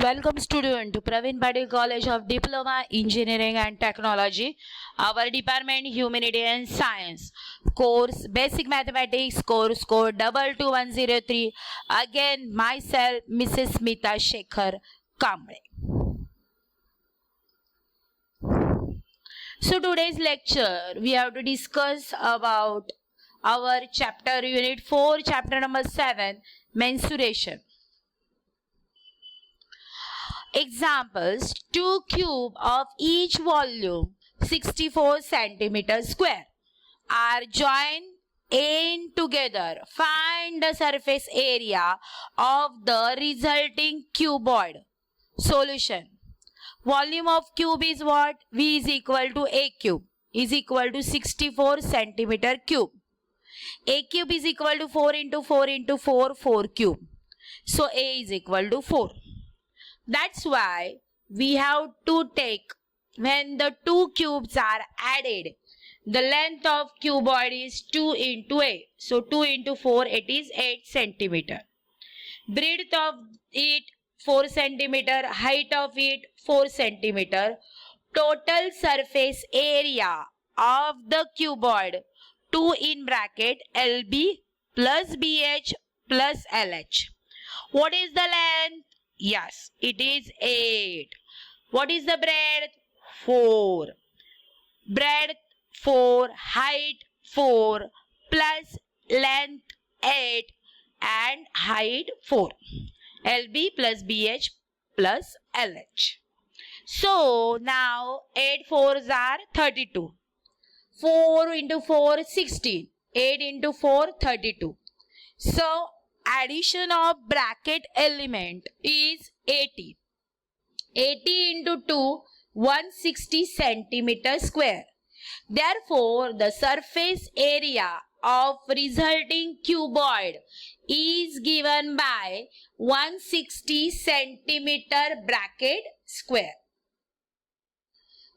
Welcome student to Praveen Patil College of Diploma Engineering and Technology. Our department Humanity and Science. Course Basic Mathematics course code 22103. Again myself Mrs. Smita Shekhar Kamble. So today's lecture we have to discuss about our chapter unit 4 chapter number 7 mensuration. Examples: 2 cube of each volume 64 centimeter square are joined in together. Find the surface area of the resulting cuboid. Solution: volume of cube is what? V is equal to A cube is equal to 64 centimeter cube. A cube is equal to 4 into 4 into 4, 4 cube. So A is equal to 4. That's why we have to take, when the two cubes are added, the length of cuboid is 2 into A. So 2 into 4, it is 8 centimeter. Breadth of it 4 centimeter, height of it 4 centimeter. Total surface area of the cuboid 2 in bracket LB plus BH plus LH. What is the length? Yes, it is 8. What is the breadth? 4. Breadth 4, height 4, plus length 8 and height 4. LB plus BH plus LH. So now 8 4s are 32. 4 into 4 16. 8 into 4 32. So addition of bracket element is 80. 80 into 2, 160 centimeter square. Therefore, the surface area of resulting cuboid is given by 160 centimeter bracket square.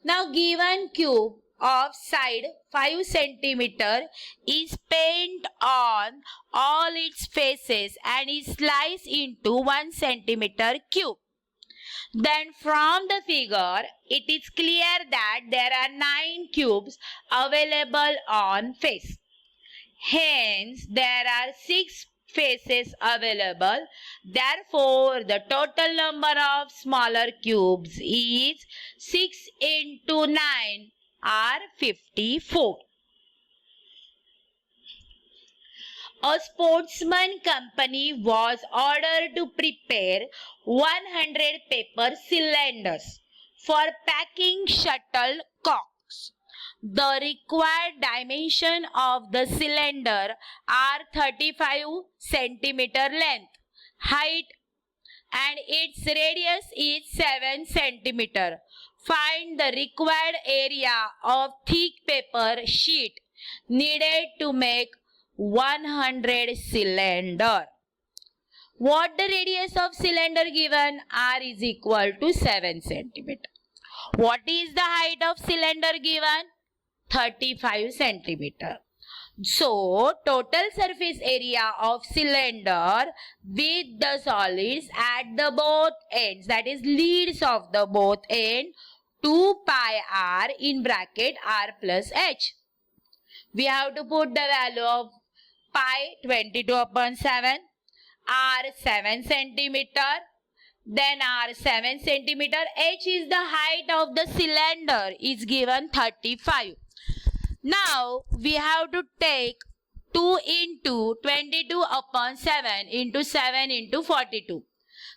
Now, given cube of side 5 centimeter is paint on all its faces and is sliced into 1 centimeter cube. Then from the figure, it is clear that there are 9 cubes available on face. Hence, there are 6 faces available. Therefore, the total number of smaller cubes is 6 into 9 are 54. A sportsman company was ordered to prepare 100 paper cylinders for packing shuttlecocks. The required dimension of the cylinder are 35 centimeter length, height, and its radius is 7 centimeter. Find the required area of thick paper sheet needed to make 100 cylinder. What the radius of cylinder given? R is equal to 7 centimeter. What is the height of cylinder given? 35 centimeter. So, total surface area of cylinder with the solids at the both ends, that is leads of the both end, 2 pi r in bracket r plus h. We have to put the value of pi 22 upon 7, r 7 centimeter, then r 7 centimeter, h is the height of the cylinder is given 35. Now, we have to take 2 into 22 upon 7 into 7 into 42.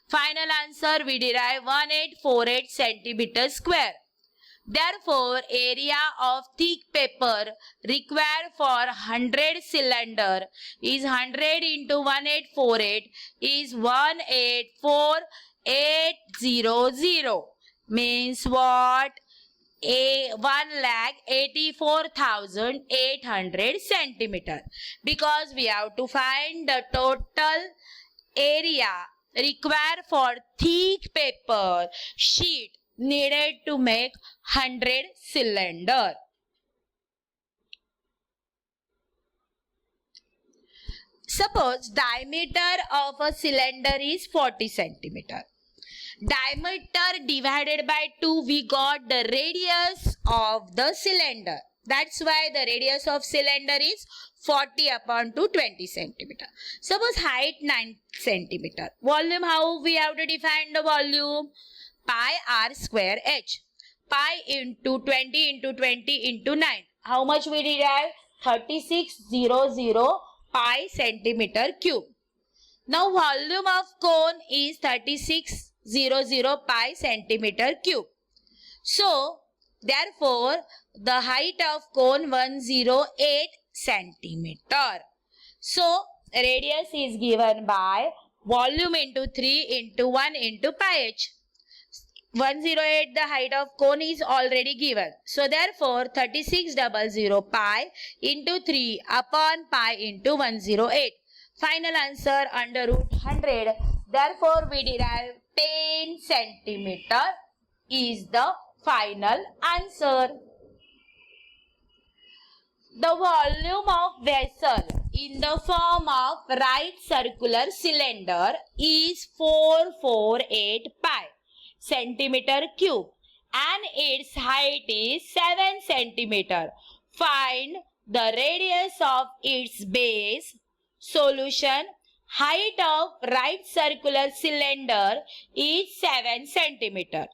Final answer we derive 1848 centimeter square. Therefore, area of thick paper required for 100 cylinder is 100 into 1848 is 184800. Means what? 1,84,800 centimeter, because we have to find the total area required for thick paper sheet needed to make 100 cylinder. Suppose diameter of a cylinder is 40 centimeter. Diameter divided by 2, we got the radius of the cylinder. That's why the radius of cylinder is 40 upon 2, 20 centimeter. Suppose height 9 centimeter. Volume, how we have to define the volume? Pi r square h. Pi into 20 into 20 into 9. How much we derive? 3600 pi centimeter cube. Now volume of cone is 3600 pi centimeter cube. So therefore the height of cone 108 centimeter. So radius is given by volume into 3 into 1 into pi h. 108 the height of cone is already given. So therefore 3600 pi into 3 upon pi into 108. Final answer under root 100. Therefore we derive 10 centimeter is the final answer. The volume of vessel in the form of right circular cylinder is 448 pi centimeter cube and its height is 7 centimeter. Find the radius of its base. Solution: height of right circular cylinder is 7 centimeter.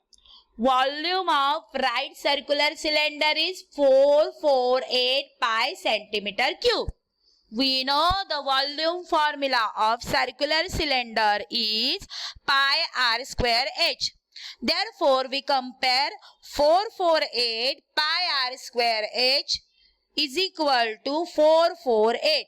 Volume of right circular cylinder is 448 pi centimeter cube. We know the volume formula of circular cylinder is pi r square h. Therefore, we compare 448 pi r square h is equal to 448.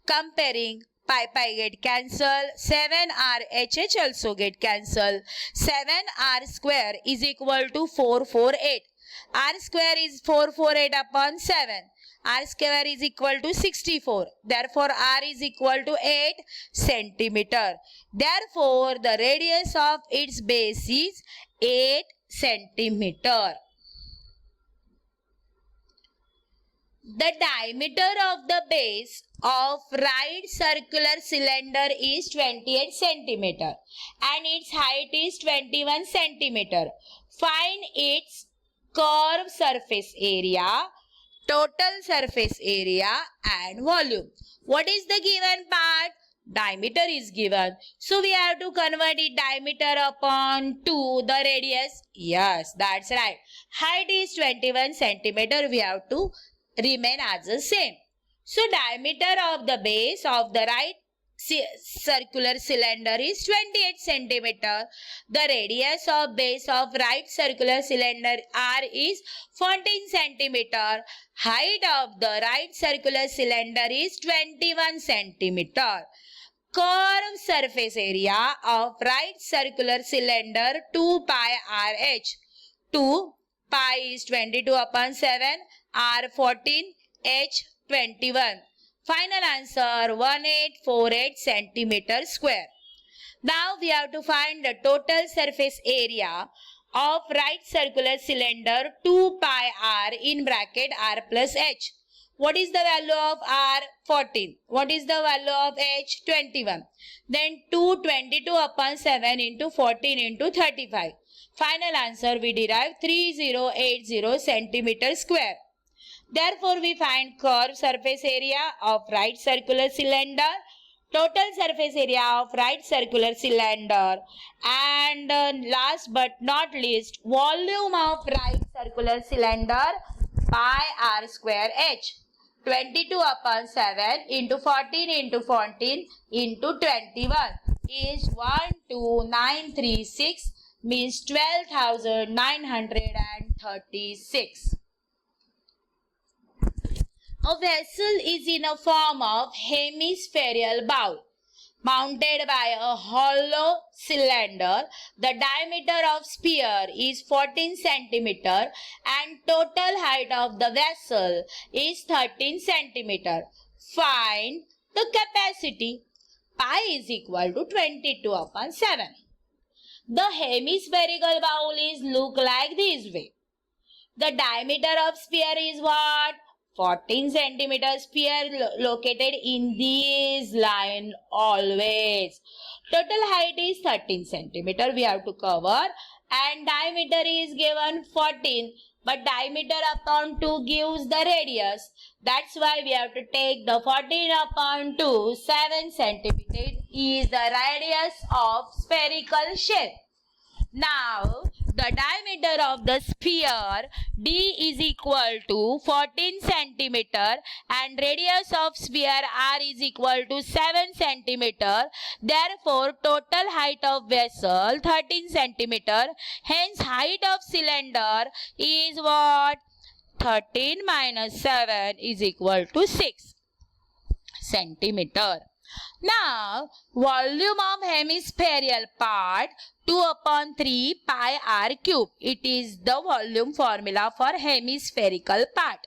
Comparing pi get cancel, 7r h also get cancel. 7r square is equal to 448. R square is 448 upon 7. R square is equal to 64. Therefore, R is equal to 8 centimeter. Therefore, the radius of its base is 8 centimeter. The diameter of the base of right circular cylinder is 28 centimeter and its height is 21 centimeter. Find its curved surface area, total surface area and volume. What is the given part? Diameter is given. So we have to convert it diameter upon 2 the radius. Yes, that's right. Height is 21 centimeter. We have to remain as the same. So diameter of the base of the right circular cylinder is 28 centimeter. The radius of base of right circular cylinder R is 14 centimeter. Height of the right circular cylinder is 21 centimeter. Curved surface area of right circular cylinder 2 pi RH. 2 pi is 22 upon 7, R 14, H 21. Final answer 1848 centimeter square. Now we have to find the total surface area of right circular cylinder 2 pi r in bracket r plus h. What is the value of r? 14. What is the value of h? 21. Then 222 upon 7 into 14 into 35. Final answer we derive 3080 centimeter square. Therefore, we find curved surface area of right circular cylinder, total surface area of right circular cylinder, and last but not least, volume of right circular cylinder pi r square h. 22 upon 7 into 14 into 14 into 21 is 12936 means 12,936. A vessel is in a form of hemispherical bowl mounted by a hollow cylinder. The diameter of sphere is 14 centimeter and total height of the vessel is 13 centimeter. Find the capacity. Pi is equal to 22 upon 7. The hemispherical bowl is look like this way. The diameter of sphere is what? 14 centimeter sphere located in this line always. Total height is 13 centimeter we have to cover, and diameter is given 14, but diameter upon 2 gives the radius. That's why we have to take the 14 upon 2, 7 centimeter is the radius of spherical shape. Now, the diameter of the sphere D is equal to 14 centimeter and radius of sphere R is equal to 7 centimeter. Therefore, total height of vessel 13 centimeter. Hence, height of cylinder is what? 13 minus 7 is equal to 6 centimeter. Now, volume of hemispherical part 2 upon 3 pi r cube. It is the volume formula for hemispherical part.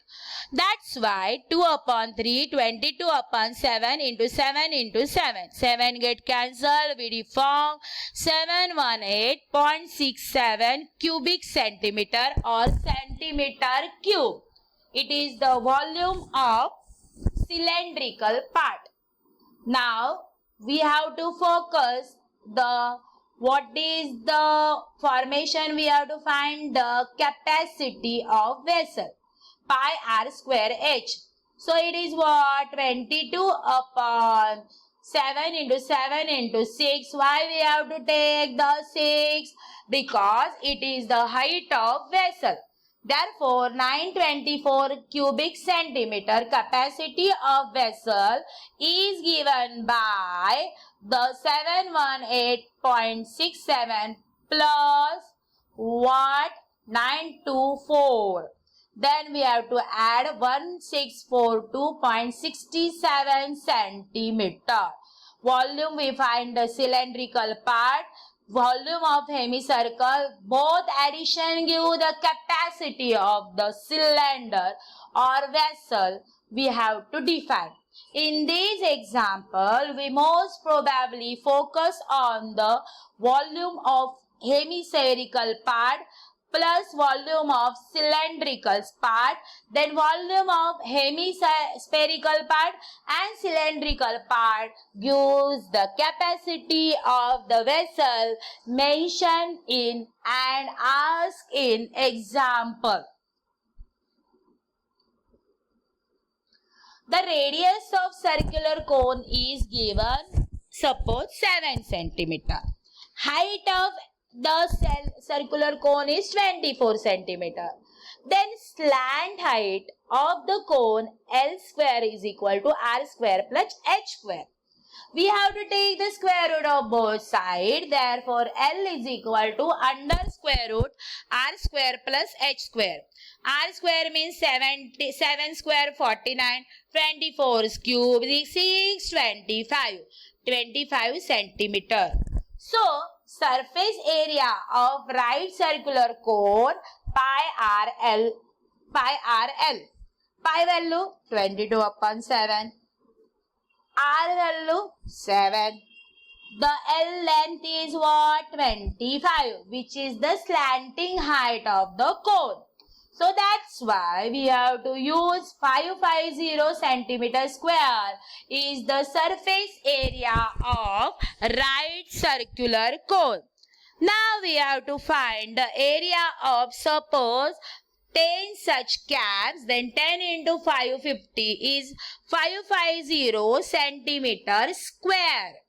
That's why 2 upon 3, 22 upon 7 into 7 into 7. 7 get cancelled. We form 718.67 cubic centimeter or centimeter cube. It is the volume of cylindrical part. Now, we have to focus what is the formation we have to find the capacity of vessel. Pi r square h. So, it is what? 22 upon 7 into 7 into 6. Why we have to take the 6? Because it is the height of vessel. Therefore, 924 cubic centimeter capacity of vessel is given by the 718.67 plus what? 924. Then we have to add 1642.67 centimeter. Volume we find the cylindrical part. Volume of hemicycle, both addition give the capacity of the cylinder or vessel we have to define. In this example, we most probably focus on the volume of hemispherical part plus volume of cylindrical part, then volume of hemispherical part and cylindrical part gives the capacity of the vessel mentioned in and asked in example. The radius of circular cone is given, suppose 7 centimeter. Height of the circular cone is 24 centimeter. Then slant height of the cone L square is equal to R square plus H square. We have to take the square root of both sides. Therefore, L is equal to under square root R square plus H square. R square means 7 square 49, 24 cube is 625, 25 centimeter. So, surface area of right circular cone pi r l. Pi value 22 upon 7. R value 7. The L length is what? 25, which is the slanting height of the cone. So that's why we have to use 550 centimeter square is the surface area of right circular cone. Now we have to find the area of suppose 10 such caps, then 10 into 550 is 550 centimeter square.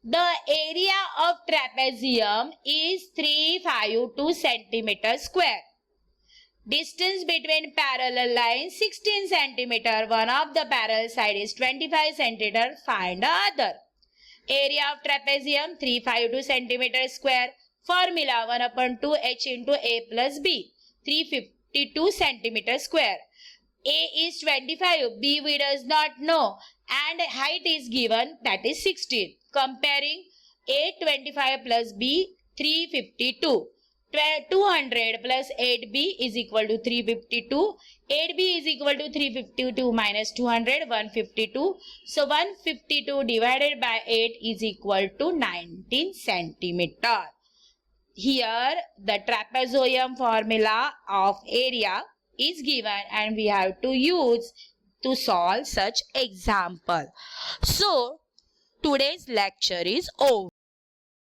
The area of trapezium is 352 centimeter square. Distance between parallel lines 16 centimeter. One of the parallel side is 25 centimeter. Find the other. Area of trapezium 352 centimeter square. Formula 1 upon 2 h into a plus b. 352 centimeter square. A is 25. B we does not know. And height is given, that is 16. Comparing A 25 plus B 352. 200 plus 8B is equal to 352. 8B is equal to 352 minus 200, 152. So 152 divided by 8 is equal to 19 centimeter. here the trapezoidal formula of area is given and we have to use to solve such example. So today's lecture is over.